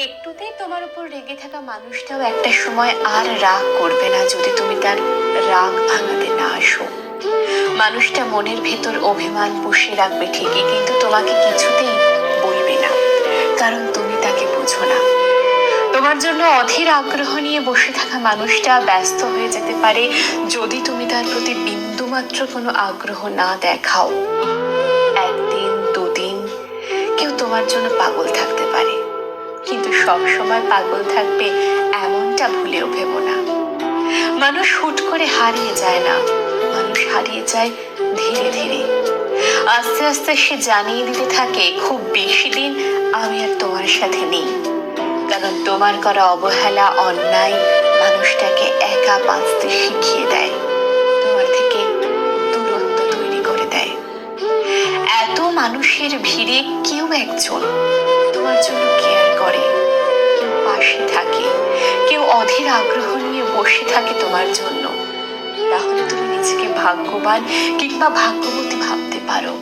একটুতেই তোমার উপর রেগে থাকা মানুষটাও একটা সময় আর রাগ করবে না যদি তুমি তার রাগ ভাঙাতে না আসো। মানুষটা মনের ভেতর অভিমান পুষে রাখবে ঠিকই, কিন্তু তোমাকে কিছুতেই বলবে না, কারণ তুমি তাকে বোঝো না। তোমার জন্য অধীর আগ্রহ নিয়ে বসে থাকা মানুষটা ব্যস্ত হয়ে যেতে পারে যদি তুমি তার প্রতি বিন্দুমাত্র কোনো আগ্রহ না দেখাও। একদিন দুদিন কেউ তোমার জন্য পাগল থাকতে পারে, কিন্তু সব সময় পাগল থাকবে এমনটা ভুলেও ভেবো না। মানুষ হুট করে হারিয়ে যায় না, মানুষ হারিয়ে যায় ধীরে ধীরে। আস্তে আস্তে সে জানিয়ে দিতে থাকে, খুব বেশি দিন আমি আর তোমার সাথে নেই। কারণ তোমার করা অবহেলা, অন্যায় মানুষটাকে একা বাঁচতে শিখিয়ে দেয়, তোমার থেকে দূরত্ব তৈরি করে দেয়। এত মানুষের ভিড়ে কেউ একজন তোমার জন্য কেয়ার করে, কেউ পাশে থাকে, কেউ অধীর আগ্রহ নিয়ে বসে থাকে তোমার জন্য, তাহলে তুমি নিজেকে ভাগ্যবান কিংবা ভাগ্যবতী ভাবতে পারো।